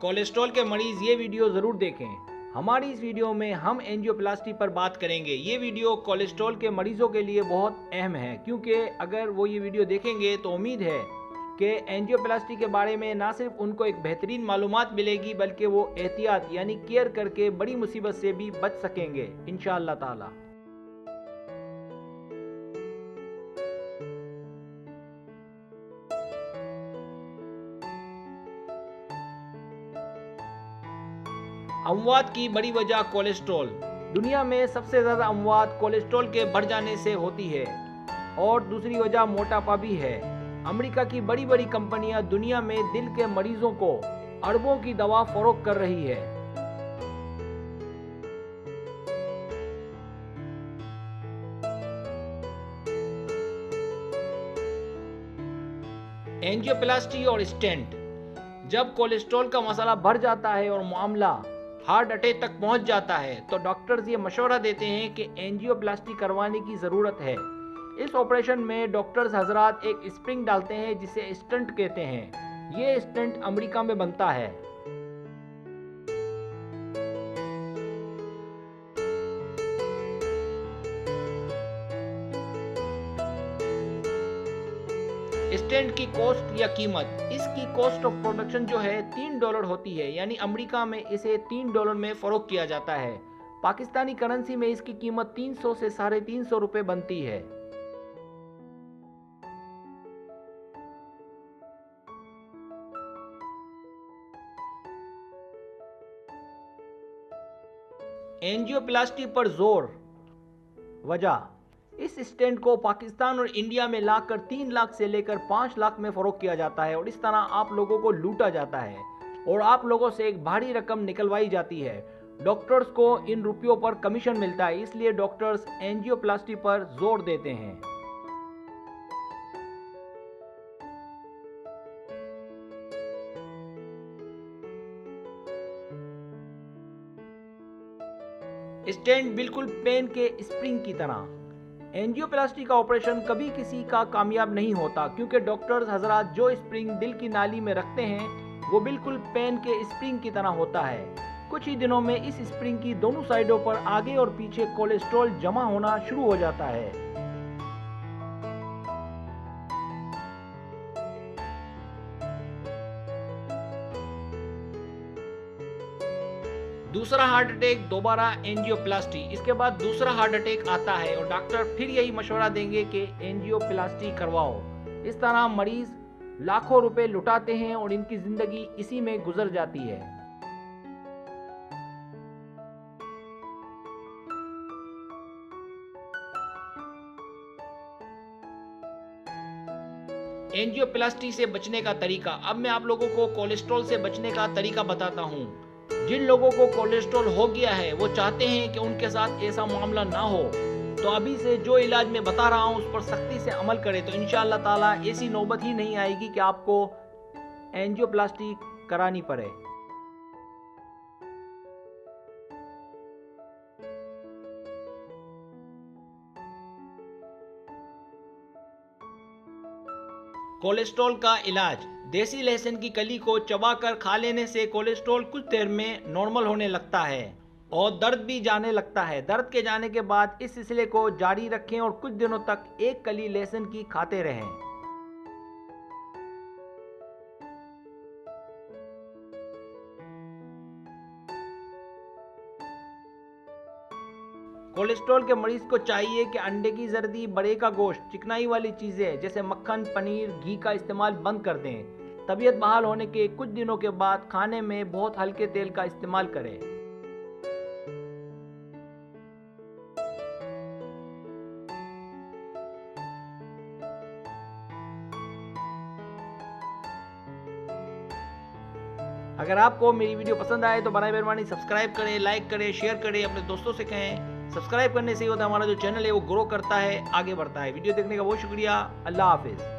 Cholesterol के मरीज ये वीडियो ज़रूर देखें। हमारी इस वीडियो में हम एंजियोप्लास्टी पर बात करेंगे। ये वीडियो कोलेस्ट्रॉल के मरीजों के लिए बहुत अहम है, क्योंकि अगर वो ये वीडियो देखेंगे तो उम्मीद है कि एंजियोप्लास्टी के बारे में ना सिर्फ उनको एक बेहतरीन मालूमात मिलेगी, बल्कि वो एहतियात यानी केयर करके बड़ी मुसीबत से भी बच सकेंगे इंशाअल्लाह ताला। अमवात की बड़ी वजह कोलेस्ट्रॉल। दुनिया में सबसे ज़्यादा अमवात कोलेस्ट्रॉल के बढ़ जाने से होती है और दूसरी वजह मोटापा भी है। अमेरिका की बड़ी बड़ी कंपनियां दुनिया में दिल के मरीजों को अरबों की दवा फरोख्त कर रही है। एंजियोप्लास्टी और स्टेंट। जब कोलेस्ट्रॉल का मसला बढ़ जाता है और मामला हार्ट अटैक तक पहुंच जाता है तो डॉक्टर्स ये मशवरा देते हैं कि एंजियोप्लास्टी करवाने की ज़रूरत है। इस ऑपरेशन में डॉक्टर्स हजरात एक स्प्रिंग डालते हैं जिसे स्टंट कहते हैं। ये स्टंट अमेरिका में बनता है। स्टेंट की कॉस्ट या कीमत, इसकी कॉस्ट ऑफ प्रोडक्शन जो है $3 होती है, यानी अमेरिका में इसे $3 में फरोख्त किया जाता है। पाकिस्तानी करेंसी में इसकी कीमत 300 से 350 रुपए बनती है। एंजियोप्लास्टी पर जोर। वजह, इस स्टेंट को पाकिस्तान और इंडिया में लाकर 3 लाख से लेकर 5 लाख में फरोख्त किया जाता है और इस तरह आप लोगों को लूटा जाता है और आप लोगों से एक भारी रकम निकलवाई जाती है। डॉक्टर्स को इन रुपयों पर कमीशन मिलता है, इसलिए डॉक्टर्स एंजियोप्लास्टी पर जोर देते हैं। स्टेंट बिल्कुल पेन के स्प्रिंग की तरह। एंजियोप्लास्टी का ऑपरेशन कभी किसी का कामयाब नहीं होता, क्योंकि डॉक्टर्स हजरात जो स्प्रिंग दिल की नाली में रखते हैं वो बिल्कुल पेन के स्प्रिंग की तरह होता है। कुछ ही दिनों में इस स्प्रिंग की दोनों साइडों पर आगे और पीछे कोलेस्ट्रॉल जमा होना शुरू हो जाता है। दूसरा हार्ट अटैक, दोबारा एंजियोप्लास्टी। इसके बाद दूसरा हार्ट अटैक आता है और डॉक्टर फिर यही मशवरा देंगे कि एंजियोप्लास्टी करवाओ। इस तरह मरीज लाखों रुपए लुटाते हैं और इनकी जिंदगी इसी में गुजर जाती है। एंजियोप्लास्टी से बचने का तरीका। अब मैं आप लोगों को कोलेस्ट्रॉल से बचने का तरीका बताता हूँ। जिन लोगों को कोलेस्ट्रॉल हो गया है वो चाहते हैं कि उनके साथ ऐसा मामला ना हो, तो अभी से जो इलाज मैं बता रहा हूँ उस पर सख्ती से अमल करें, तो इंशाअल्लाह ताला ऐसी नौबत ही नहीं आएगी कि आपको एंजियोप्लास्टी करानी पड़े। कोलेस्ट्रॉल का इलाज। देसी लहसुन की कली को चबाकर खा लेने से कोलेस्ट्रॉल कुछ देर में नॉर्मल होने लगता है और दर्द भी जाने लगता है। दर्द के जाने के बाद इस सिलसिले को जारी रखें और कुछ दिनों तक एक कली लहसुन की खाते रहें। कोलेस्ट्रॉल के मरीज को चाहिए कि अंडे की जर्दी, बड़े का गोश्त, चिकनाई वाली चीज़ें जैसे मक्खन, पनीर, घी का इस्तेमाल बंद कर दें। तबीयत बहाल होने के कुछ दिनों के बाद खाने में बहुत हल्के तेल का इस्तेमाल करें। अगर आपको मेरी वीडियो पसंद आए तो बराए मेहरबानी सब्सक्राइब करें, लाइक करें, शेयर करें, अपने दोस्तों से कहें। सब्सक्राइब करने से ही होता है हमारा जो चैनल है वो ग्रो करता है, आगे बढ़ता है। वीडियो देखने का बहुत शुक्रिया। अल्लाह हाफिज़।